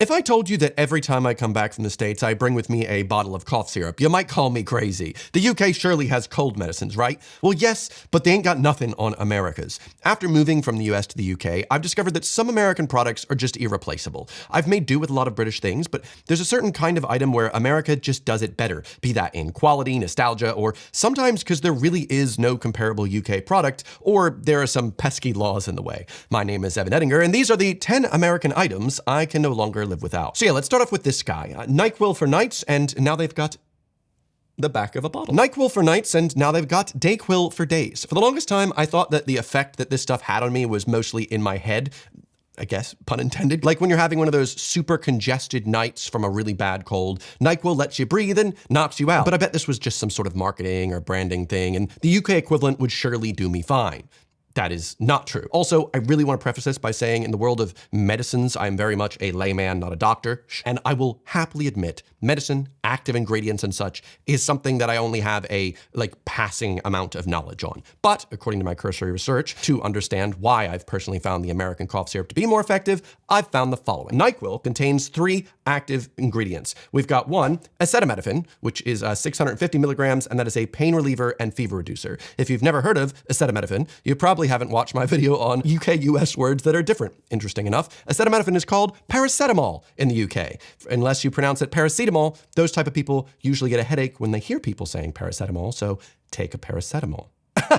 If I told you that every time I come back from the States, I bring with me a bottle of cough syrup, you might call me crazy. The UK surely has cold medicines, right? Well, yes, but they ain't got nothing on America's. After moving from the US to the UK, I've discovered that some American products are just irreplaceable. I've made do with a lot of British things, but there's a certain kind of item where America just does it better, be that in quality, nostalgia, or sometimes because there really is no comparable UK product, or there are some pesky laws in the way. My name is Evan Edinger, and these are the 10 American items I can no longer live without. So yeah, let's start off with this guy. NyQuil for nights, and now they've got the back of a bottle. NyQuil for nights, and now they've got DayQuil for days. For the longest time, I thought that the effect that this stuff had on me was mostly in my head. I guess, pun intended. Like when you're having one of those super congested nights from a really bad cold, NyQuil lets you breathe and knocks you out. But I bet this was just some sort of marketing or branding thing, and the UK equivalent would surely do me fine. That is not true. Also, I really want to preface this by saying in the world of medicines, I'm very much a layman, not a doctor. And I will happily admit, medicine, active ingredients and such is something that I only have a passing amount of knowledge on. But according to my cursory research, to understand why I've personally found the American cough syrup to be more effective, I've found the following. NyQuil contains 3 active ingredients. We've got 1, acetaminophen, which is 650 milligrams, and that is a pain reliever and fever reducer. If you've never heard of acetaminophen, you probably haven't watched my video on UK-US words that are different. Interesting enough, acetaminophen is called paracetamol in the UK. Unless you pronounce it paracetamol, those type of people usually get a headache when they hear people saying paracetamol, so take a paracetamol.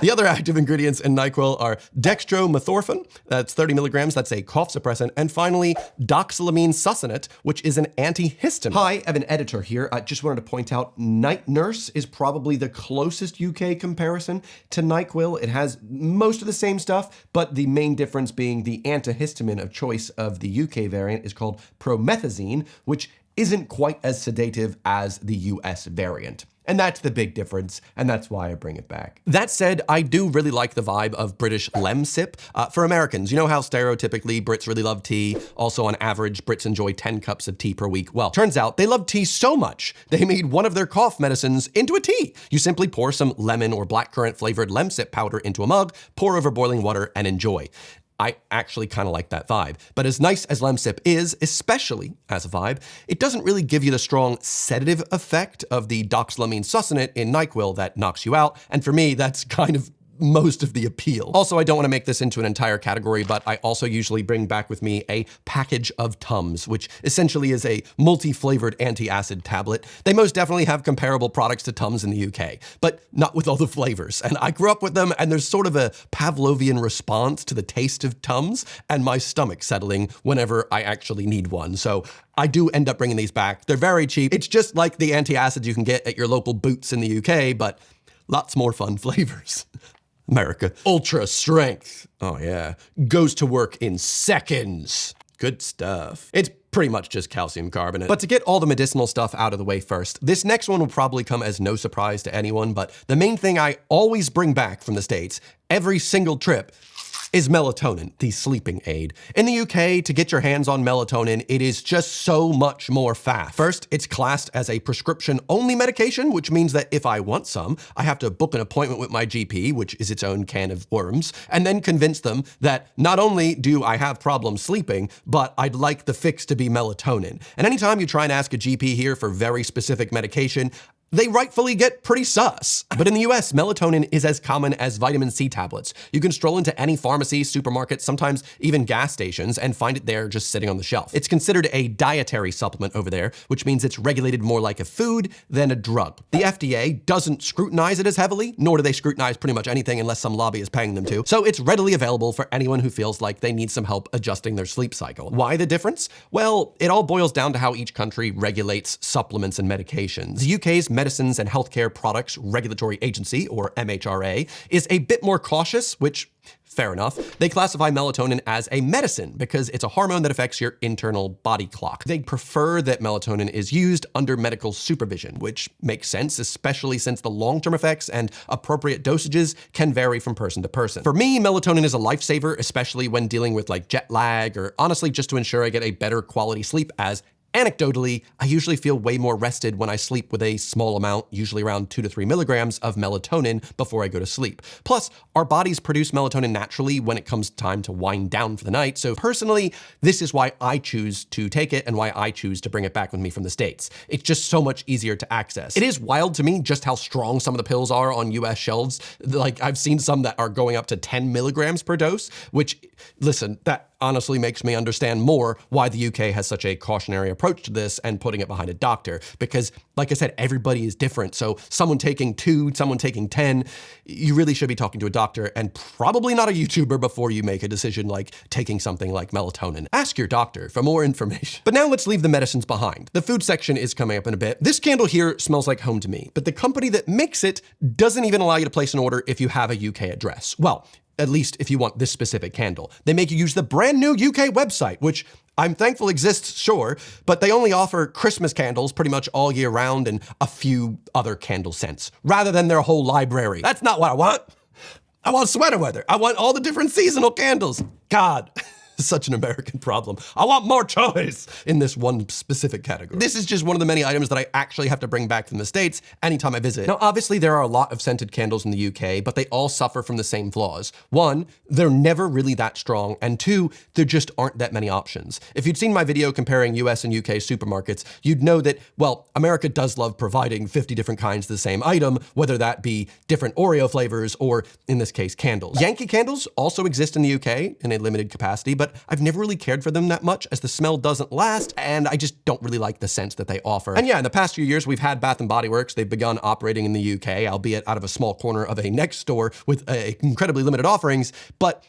The other active ingredients in NyQuil are dextromethorphan, that's 30 milligrams, that's a cough suppressant, and finally, doxylamine succinate, which is an antihistamine. Hi, Evan Editor here. I just wanted to point out Night Nurse is probably the closest UK comparison to NyQuil. It has most of the same stuff, but the main difference being the antihistamine of choice of the UK variant is called promethazine, which isn't quite as sedative as the US variant. And that's the big difference, and that's why I bring it back. That said, I do really like the vibe of British Lemsip. For Americans, you know how stereotypically Brits really love tea? Also, on average, Brits enjoy 10 cups of tea per week. Well, turns out they love tea so much, they made one of their cough medicines into a tea. You simply pour some lemon or blackcurrant flavored Lemsip powder into a mug, pour over boiling water, and enjoy. I actually kind of like that vibe. But as nice as Lemsip is, especially as a vibe, it doesn't really give you the strong sedative effect of the doxylamine succinate in NyQuil that knocks you out. And for me, that's kind of most of the appeal. Also, I don't want to make this into an entire category, but I also usually bring back with me a package of Tums, which essentially is a multi-flavored anti-acid tablet. They most definitely have comparable products to Tums in the UK, but not with all the flavors. And I grew up with them, and there's sort of a Pavlovian response to the taste of Tums and my stomach settling whenever I actually need one. So I do end up bringing these back. They're very cheap. It's just like the anti-acids you can get at your local Boots in the UK, but lots more fun flavors. America. Ultra strength. Oh yeah. Goes to work in seconds. Good stuff. It's pretty much just calcium carbonate. But to get all the medicinal stuff out of the way first, this next one will probably come as no surprise to anyone, but the main thing I always bring back from the States, every single trip, is melatonin, the sleeping aid. In the UK, to get your hands on melatonin, it is just so much more fast. First, it's classed as a prescription-only medication, which means that if I want some, I have to book an appointment with my GP, which is its own can of worms, and then convince them that not only do I have problems sleeping, but I'd like the fix to be melatonin. And anytime you try and ask a GP here for very specific medication, they rightfully get pretty sus. But in the US, melatonin is as common as vitamin C tablets. You can stroll into any pharmacy, supermarket, sometimes even gas stations, and find it there just sitting on the shelf. It's considered a dietary supplement over there, which means it's regulated more like a food than a drug. The FDA doesn't scrutinize it as heavily, nor do they scrutinize pretty much anything unless some lobby is paying them to. So it's readily available for anyone who feels like they need some help adjusting their sleep cycle. Why the difference? Well, it all boils down to how each country regulates supplements and medications. The UK's Medicines and Healthcare Products Regulatory Agency, or MHRA, is a bit more cautious, which, fair enough. They classify melatonin as a medicine because it's a hormone that affects your internal body clock. They prefer that melatonin is used under medical supervision, which makes sense, especially since the long-term effects and appropriate dosages can vary from person to person. For me, melatonin is a lifesaver, especially when dealing with jet lag, or honestly just to ensure I get a better quality sleep, as Anecdotally, I usually feel way more rested when I sleep with a small amount, usually around 2 to 3 milligrams of melatonin before I go to sleep. Plus, our bodies produce melatonin naturally when it comes time to wind down for the night, so personally, this is why I choose to take it and why I choose to bring it back with me from the States. It's just so much easier to access. It is wild to me just how strong some of the pills are on US shelves. Like, I've seen some that are going up to 10 milligrams per dose, which, listen, that honestly makes me understand more why the UK has such a cautionary approach to this and putting it behind a doctor. Because, like I said, everybody is different. So someone taking 2, someone taking 10, you really should be talking to a doctor and probably not a YouTuber before you make a decision like taking something like melatonin. Ask your doctor for more information. But now let's leave the medicines behind. The food section is coming up in a bit. This candle here smells like home to me, but the company that makes it doesn't even allow you to place an order if you have a UK address. Well, at least if you want this specific candle. They make you use the brand new UK website, which I'm thankful exists, sure, but they only offer Christmas candles pretty much all year round and a few other candle scents, rather than their whole library. That's not what I want. I want sweater weather. I want all the different seasonal candles. God. Such an American problem. I want more choice in this one specific category. This is just one of the many items that I actually have to bring back from the States anytime I visit. Now, obviously there are a lot of scented candles in the UK, but they all suffer from the same flaws. One, they're never really that strong, and two, there just aren't that many options. If you'd seen my video comparing US and UK supermarkets, you'd know that, well, America does love providing 50 different kinds of the same item, whether that be different Oreo flavors or, in this case, candles. Yankee candles also exist in the UK in a limited capacity, but I've never really cared for them that much as the smell doesn't last, and I just don't really like the scents that they offer. And yeah, in the past few years, we've had Bath Bodyworks. They've begun operating in the UK, albeit out of a small corner of a next store with incredibly limited offerings, but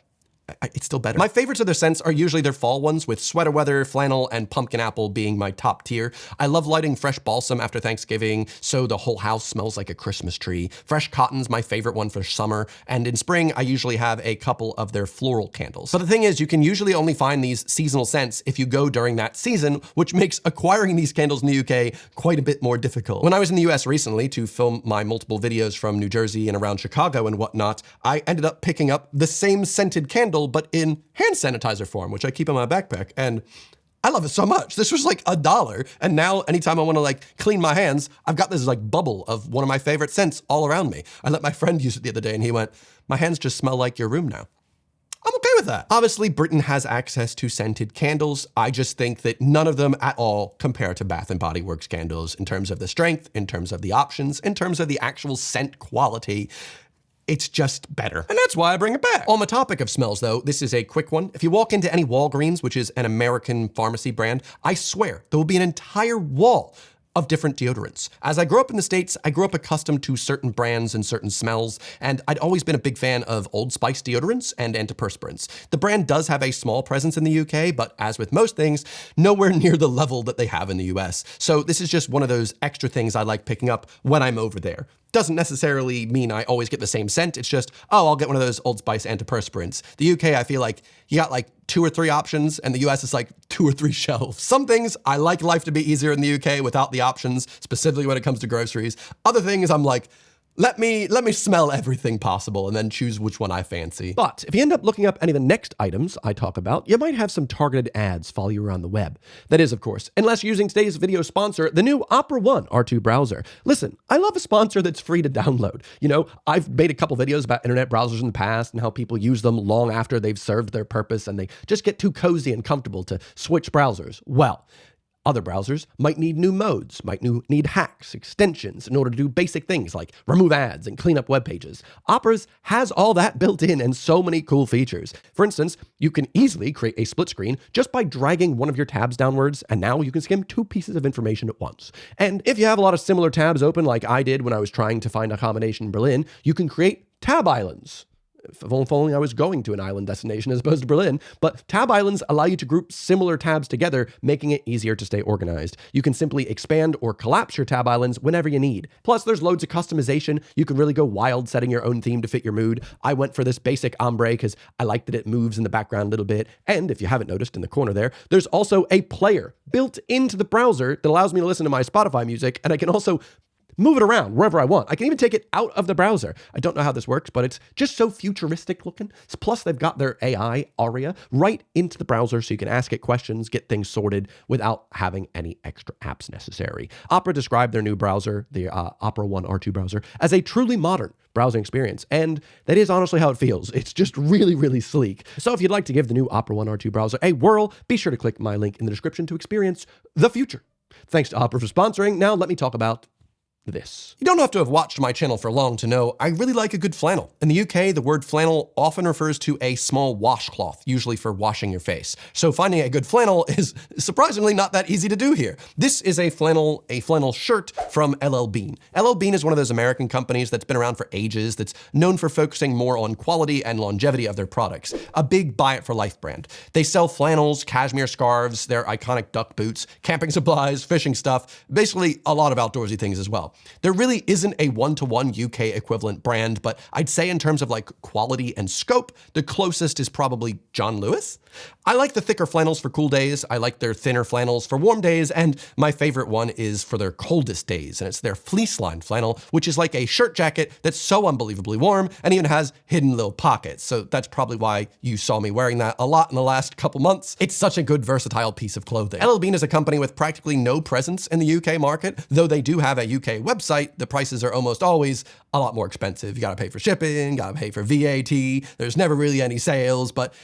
it's still better. My favorites of their scents are usually their fall ones, with sweater weather, flannel, and pumpkin apple being my top tier. I love lighting fresh balsam after Thanksgiving, so the whole house smells like a Christmas tree. Fresh cotton's my favorite one for summer, and in spring, I usually have a couple of their floral candles. But the thing is, you can usually only find these seasonal scents if you go during that season, which makes acquiring these candles in the UK quite a bit more difficult. When I was in the US recently to film my multiple videos from New Jersey and around Chicago and whatnot, I ended up picking up the same scented candle but in hand sanitizer form, which I keep in my backpack, and I love it so much. This was like $1, and now anytime I want to like clean my hands, I've got this like bubble of one of my favorite scents all around me. I let my friend use it the other day and he went, "My hands just smell like your room now." I'm okay with that. Obviously, Britain has access to scented candles. I just think that none of them at all compare to Bath Body Works candles in terms of the strength, in terms of the options, in terms of the actual scent quality. It's just better. And that's why I bring it back. On the topic of smells though, this is a quick one. If you walk into any Walgreens, which is an American pharmacy brand, I swear there will be an entire wall of different deodorants. As I grew up in the States, I grew up accustomed to certain brands and certain smells, and I'd always been a big fan of Old Spice deodorants and antiperspirants. The brand does have a small presence in the UK, but as with most things, nowhere near the level that they have in the US. So this is just one of those extra things I like picking up when I'm over there. Doesn't necessarily mean I always get the same scent. It's just, oh, I'll get one of those Old Spice antiperspirants. The UK, I feel like you got like 2 or 3 options, and the US is like 2 or 3 shelves. Some things, I like life to be easier in the UK without the options, specifically when it comes to groceries. Other things, I'm like, let me smell everything possible and then choose which one I fancy. But if you end up looking up any of the next items I talk about, you might have some targeted ads follow you around the web. That is, of course, unless you're using today's video sponsor, the new Opera One R2 browser. Listen, I love a sponsor that's free to download. You know, I've made a couple videos about internet browsers in the past and how people use them long after they've served their purpose and they just get too cozy and comfortable to switch browsers. Well, other browsers might need new modes, might need hacks, extensions in order to do basic things like remove ads and clean up web pages. Opera's has all that built in and so many cool features. For instance, you can easily create a split screen just by dragging one of your tabs downwards, and now you can skim 2 pieces of information at once. And if you have a lot of similar tabs open like I did when I was trying to find accommodation in Berlin, you can create tab islands. If only I was going to an island destination as opposed to Berlin, but tab islands allow you to group similar tabs together, making it easier to stay organized. You can simply expand or collapse your tab islands whenever you need. Plus, there's loads of customization. You can really go wild setting your own theme to fit your mood. I went for this basic ombre because I like that it moves in the background a little bit. And if you haven't noticed in the corner there's also a player built into the browser that allows me to listen to my Spotify music, and I can also move it around wherever I want. I can even take it out of the browser. I don't know how this works, but it's just so futuristic looking. Plus, they've got their AI, Aria, right into the browser so you can ask it questions, get things sorted without having any extra apps necessary. Opera described their new browser, the Opera One R2 browser, as a truly modern browsing experience, and that is honestly how it feels. It's just really, really sleek. So if you'd like to give the new Opera One R2 browser a whirl, be sure to click my link in the description to experience the future. Thanks to Opera for sponsoring. Now let me talk about this. You don't have to have watched my channel for long to know I really like a good flannel. In the UK, the word flannel often refers to a small washcloth, usually for washing your face. So finding a good flannel is surprisingly not that easy to do here. This is a flannel shirt from LL Bean. LL Bean is one of those American companies that's been around for ages, that's known for focusing more on quality and longevity of their products. A big buy it for life brand. They sell flannels, cashmere scarves, their iconic duck boots, camping supplies, fishing stuff, basically a lot of outdoorsy things as well. There really isn't a one-to-one UK equivalent brand, but I'd say in terms of like quality and scope, the closest is probably John Lewis. I like the thicker flannels for cool days. I like their thinner flannels for warm days, and my favorite one is for their coldest days, and it's their fleece-lined flannel, which is like a shirt jacket that's so unbelievably warm and even has hidden little pockets. So that's probably why you saw me wearing that a lot in the last couple months. It's such a good versatile piece of clothing. LL Bean is a company with practically no presence in the UK market. Though they do have a UK website, the prices are almost always a lot more expensive. You gotta pay for shipping, gotta pay for VAT. There's never really any sales, but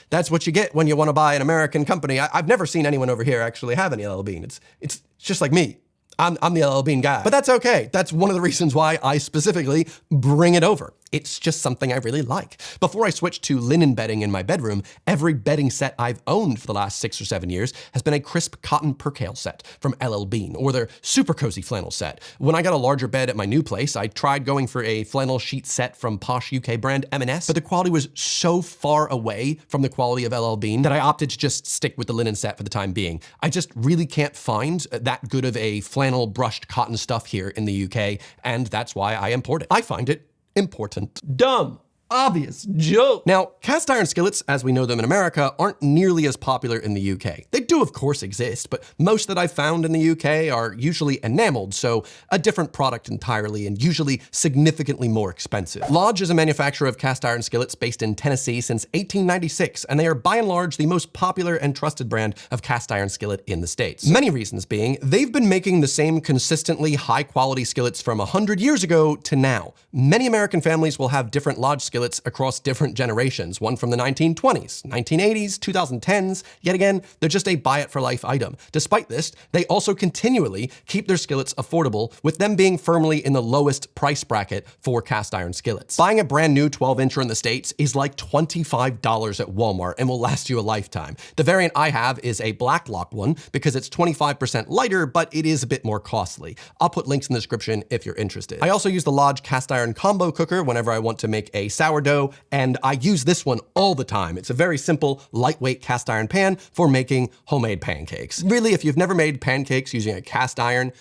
that's what you get when you wanna buy an American company. I've never seen anyone over here actually have any LL Bean. It's just like me. I'm the LL Bean guy, but that's okay. That's one of the reasons why I specifically bring it over. It's just something I really like. Before I switched to linen bedding in my bedroom, every bedding set I've owned for the last 6 or 7 years has been a crisp cotton percale set from LL Bean, or their super cozy flannel set. When I got a larger bed at my new place, I tried going for a flannel sheet set from posh UK brand M&S, but the quality was so far away from the quality of LL Bean that I opted to just stick with the linen set for the time being. I just really can't find that good of a flannel brushed cotton stuff here in the UK, and that's why I import it. I find it important. Dumb. Obvious joke. Now, cast iron skillets, as we know them in America, aren't nearly as popular in the UK. They do, of course, exist, but most that I've found in the UK are usually enameled, so a different product entirely and usually significantly more expensive. Lodge is a manufacturer of cast iron skillets based in Tennessee since 1896, and they are by and large the most popular and trusted brand of cast iron skillet in the States. Many reasons being, they've been making the same consistently high quality skillets from 100 years ago to now. Many American families will have different Lodge skillets across different generations, one from the 1920s, 1980s, 2010s. Yet again, they're just a buy-it-for-life item. Despite this, they also continually keep their skillets affordable, with them being firmly in the lowest price bracket for cast iron skillets. Buying a brand new 12-incher in the States is like $25 at Walmart and will last you a lifetime. The variant I have is a black lock one because it's 25% lighter, but it is a bit more costly. I'll put links in the description if you're interested. I also use the Lodge cast iron combo cooker whenever I want to make a sourdough, and I use this one all the time. It's a very simple, lightweight cast iron pan for making homemade pancakes. Really, if you've never made pancakes using a cast iron,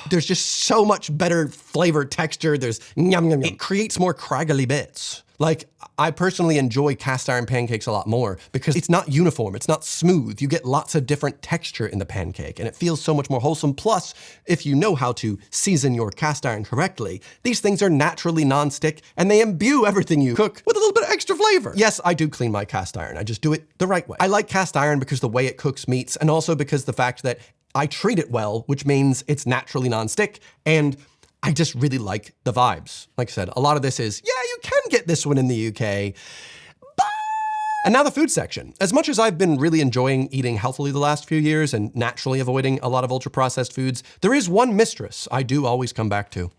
there's just so much better flavor, texture. There's yum, yum, yum. It creates more craggly bits. Like, I personally enjoy cast iron pancakes a lot more because it's not uniform, it's not smooth. You get lots of different texture in the pancake and it feels so much more wholesome. Plus, if you know how to season your cast iron correctly, these things are naturally non-stick and they imbue everything you cook with a little bit of extra flavor. Yes, I do clean my cast iron. I just do it the right way. I like cast iron because the way it cooks meats, and also because the fact that I treat it well, which means it's naturally non-stick, and I just really like the vibes. Like I said, a lot of this is, yeah, you can get this one in the UK, but... And now the food section. As much as I've been really enjoying eating healthily the last few years and naturally avoiding a lot of ultra-processed foods, there is one mistress I do always come back to.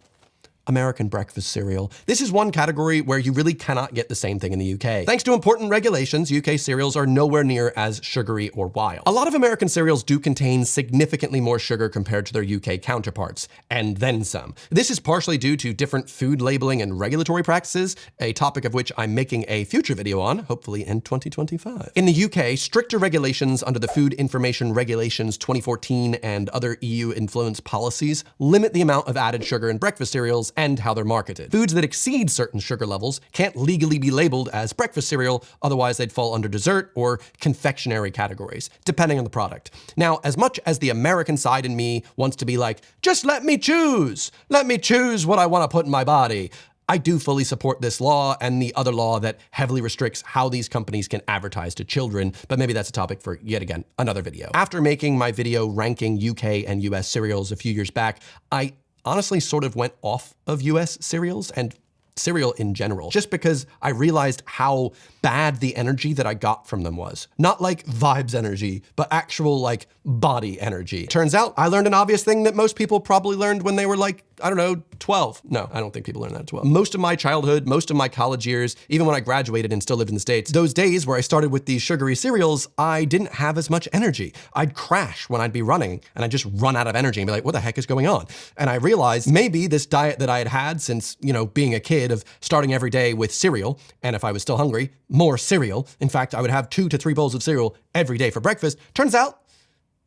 American breakfast cereal. This is one category where you really cannot get the same thing in the UK. Thanks to important regulations, UK cereals are nowhere near as sugary or wild. A lot of American cereals do contain significantly more sugar compared to their UK counterparts, and then some. This is partially due to different food labeling and regulatory practices, a topic of which I'm making a future video on, hopefully in 2025. In the UK, stricter regulations under the Food Information Regulations 2014 and other EU influence policies limit the amount of added sugar in breakfast cereals and how they're marketed. Foods that exceed certain sugar levels can't legally be labeled as breakfast cereal, otherwise they'd fall under dessert or confectionery categories, depending on the product. Now, as much as the American side in me wants to be like, just let me choose what I want to put in my body, I do fully support this law and the other law that heavily restricts how these companies can advertise to children, but maybe that's a topic for, yet again, another video. After making my video ranking UK and US cereals a few years back, I honestly sort of went off of US cereals and cereal in general, just because I realized how bad the energy that I got from them was. Not like vibes energy, but actual like body energy. Turns out I learned an obvious thing that most people probably learned when they were like, I don't know, 12. No, I don't think people learned that at 12. Most of my childhood, most of my college years, even when I graduated and still lived in the States, those days where I started with these sugary cereals, I didn't have as much energy. I'd crash when I'd be running and I'd just run out of energy and be like, what the heck is going on? And I realized maybe this diet that I had had since, being a kid of starting every day with cereal, and if I was still hungry, more cereal. In fact, I would have 2 to 3 bowls of cereal every day for breakfast. Turns out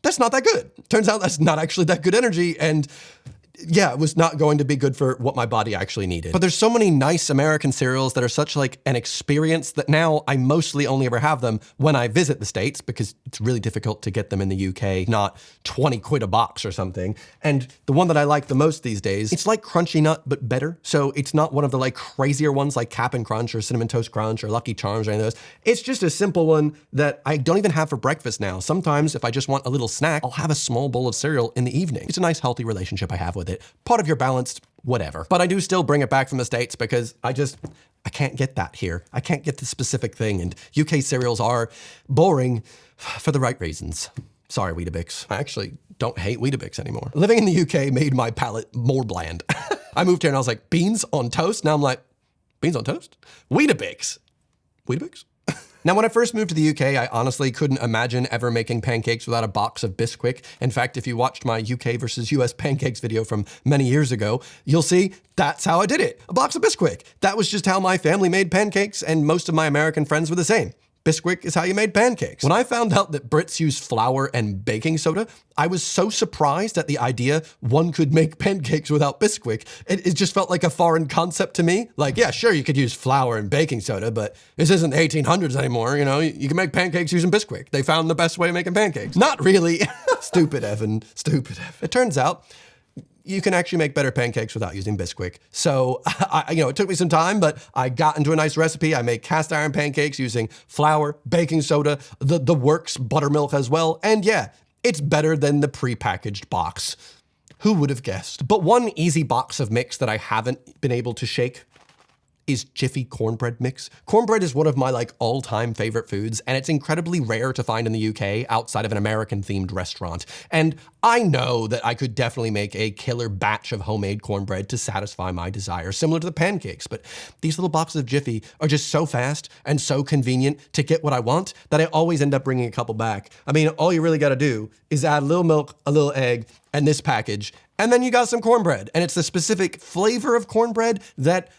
that's not that good. Turns out that's not actually that good energy, and yeah, it was not going to be good for what my body actually needed. But there's so many nice American cereals that are such like an experience that now I mostly only ever have them when I visit the States, because it's really difficult to get them in the UK, not 20 quid a box or something. And the one that I like the most these days, it's like Crunchy Nut, but better. So it's not one of the like crazier ones like Cap'n Crunch or Cinnamon Toast Crunch or Lucky Charms or any of those. It's just a simple one that I don't even have for breakfast now. Sometimes if I just want a little snack, I'll have a small bowl of cereal in the evening. It's a nice healthy relationship I have with it. Part of your balanced whatever. But I do still bring it back from the States because I can't get that here. I can't get the specific thing, and UK cereals are boring for the right reasons. Sorry, Weetabix. I actually don't hate Weetabix anymore. Living in the UK made my palate more bland. I moved here and I was like, beans on toast? Now I'm like, beans on toast? Weetabix. Weetabix? Now, when I first moved to the UK, I honestly couldn't imagine ever making pancakes without a box of Bisquick. In fact, if you watched my UK versus US pancakes video from many years ago, you'll see that's how I did it. A box of Bisquick. That was just how my family made pancakes, and most of my American friends were the same. Bisquick is how you made pancakes. When I found out that Brits use flour and baking soda, I was so surprised at the idea one could make pancakes without Bisquick. It just felt like a foreign concept to me. Like, yeah, sure, you could use flour and baking soda, but this isn't the 1800s anymore, you can make pancakes using Bisquick. They found the best way of making pancakes. Not really. Stupid Evan, stupid Evan. It turns out, you can actually make better pancakes without using Bisquick. So, it took me some time, but I got into a nice recipe. I made cast iron pancakes using flour, baking soda, the works buttermilk as well. And yeah, it's better than the prepackaged box. Who would have guessed? But one easy box of mix that I haven't been able to shake is Jiffy Cornbread mix. Cornbread is one of my all-time favorite foods, and it's incredibly rare to find in the UK outside of an American-themed restaurant. And I know that I could definitely make a killer batch of homemade cornbread to satisfy my desire, similar to the pancakes, but these little boxes of Jiffy are just so fast and so convenient to get what I want that I always end up bringing a couple back. I mean, all you really gotta do is add a little milk, a little egg, and this package, and then you got some cornbread. And it's the specific flavor of cornbread that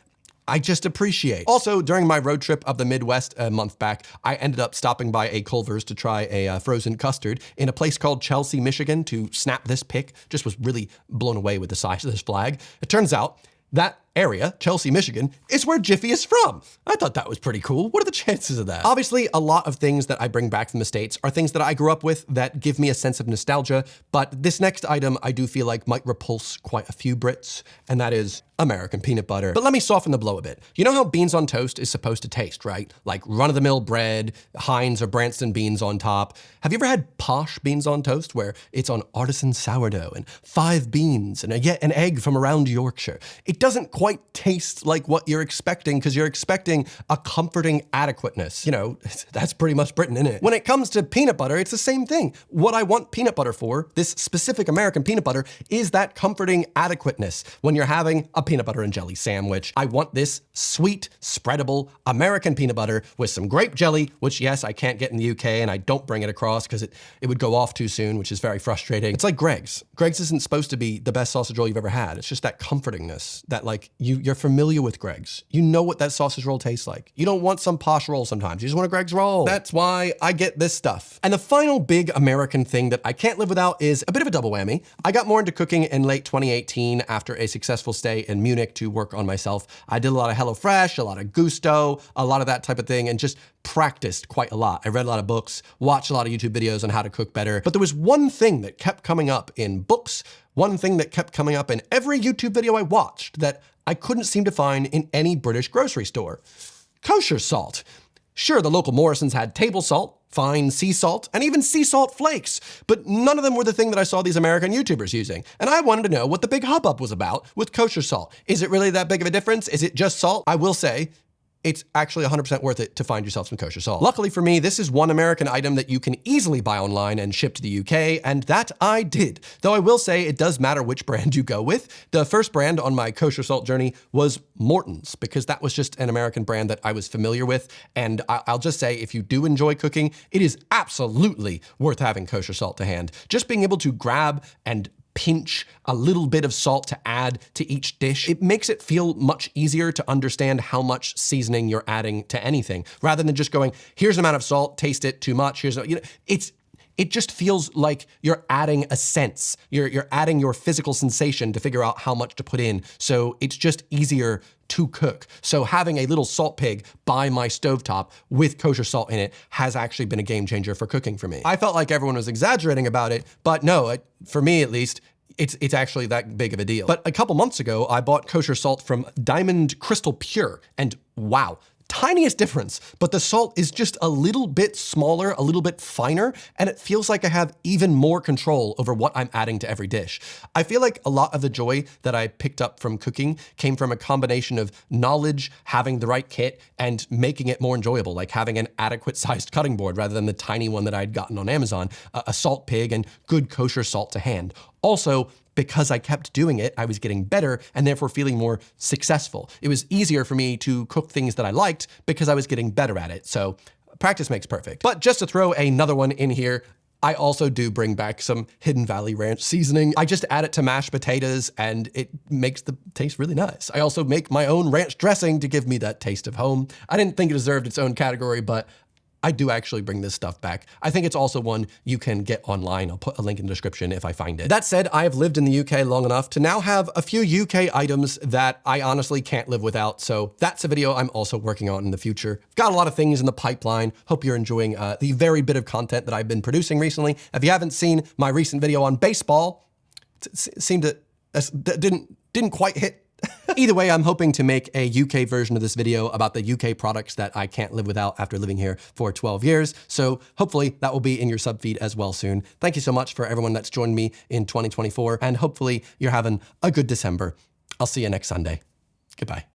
I just appreciate. Also, during my road trip of the Midwest a month back, I ended up stopping by a Culver's to try a frozen custard in a place called Chelsea, Michigan to snap this pic. Just was really blown away with the size of this flag. It turns out that area, Chelsea, Michigan, is where Jiffy is from. I thought that was pretty cool. What are the chances of that? Obviously, a lot of things that I bring back from the States are things that I grew up with that give me a sense of nostalgia, but this next item I do feel like might repulse quite a few Brits, and that is American peanut butter. But let me soften the blow a bit. You know how beans on toast is supposed to taste, right? Like run-of-the-mill bread, Heinz or Branston beans on top. Have you ever had posh beans on toast where it's on artisan sourdough and 5 beans and yet an egg from around Yorkshire? It doesn't quite taste like what you're expecting because you're expecting a comforting adequateness. That's pretty much Britain, isn't it? When it comes to peanut butter, it's the same thing. What I want peanut butter for, this specific American peanut butter, is that comforting adequateness. When you're having a peanut butter and jelly sandwich, I want this sweet, spreadable American peanut butter with some grape jelly, which yes, I can't get in the UK and I don't bring it across because it would go off too soon, which is very frustrating. It's like Greg's. Greg's isn't supposed to be the best sausage roll you've ever had. It's just that comfortingness, that like you're familiar with Greg's. You know what that sausage roll tastes like. You don't want some posh roll sometimes. You just want a Greg's roll. That's why I get this stuff. And the final big American thing that I can't live without is a bit of a double whammy. I got more into cooking in late 2018 after a successful stay in Munich to work on myself. I did a lot of HelloFresh, a lot of Gusto, a lot of that type of thing, and just practiced quite a lot. I read a lot of books, watched a lot of YouTube videos on how to cook better. But there was one thing that kept coming up in books, one thing that kept coming up in every YouTube video I watched that I couldn't seem to find in any British grocery store. Kosher salt. Sure, the local Morrisons had table salt, fine sea salt, and even sea salt flakes, but none of them were the thing that I saw these American YouTubers using. And I wanted to know what the big hubbub was about with kosher salt. Is it really that big of a difference? Is it just salt? I will say, it's actually 100% worth it to find yourself some kosher salt. Luckily for me, this is one American item that you can easily buy online and ship to the UK, and that I did. Though I will say it does matter which brand you go with. The first brand on my kosher salt journey was Morton's, because that was just an American brand that I was familiar with. And I'll just say, if you do enjoy cooking, it is absolutely worth having kosher salt to hand. Just being able to grab and pinch a little bit of salt to add to each dish, it makes it feel much easier to understand how much seasoning you're adding to anything, rather than just going, here's an amount of salt, taste it, too much, it just feels like you're adding a sense. You're adding your physical sensation to figure out how much to put in. So it's just easier to cook. So having a little salt pig by my stovetop with kosher salt in it has actually been a game changer for cooking for me. I felt like everyone was exaggerating about it, but no, for me at least, it's actually that big of a deal. But a couple months ago, I bought kosher salt from Diamond Crystal Pure, and wow, tiniest difference, but the salt is just a little bit smaller, a little bit finer, and it feels like I have even more control over what I'm adding to every dish. I feel like a lot of the joy that I picked up from cooking came from a combination of knowledge, having the right kit, and making it more enjoyable, like having an adequate sized cutting board rather than the tiny one that I'd gotten on Amazon, a salt pig, and good kosher salt to hand. Also, because I kept doing it, I was getting better and therefore feeling more successful. It was easier for me to cook things that I liked because I was getting better at it. So practice makes perfect. But just to throw another one in here, I also do bring back some Hidden Valley Ranch seasoning. I just add it to mashed potatoes and it makes the taste really nice. I also make my own ranch dressing to give me that taste of home. I didn't think it deserved its own category, but I do actually bring this stuff back. I think it's also one you can get online. I'll put a link in the description if I find it. That said, I have lived in the UK long enough to now have a few UK items that I honestly can't live without. So that's a video I'm also working on in the future. Got a lot of things in the pipeline. Hope you're enjoying the varied bit of content that I've been producing recently. If you haven't seen my recent video on baseball, it seemed to didn't quite hit. Either way, I'm hoping to make a UK version of this video about the UK products that I can't live without after living here for 12 years. So hopefully that will be in your sub feed as well soon. Thank you so much for everyone that's joined me in 2024, and hopefully you're having a good December. I'll see you next Sunday. Goodbye.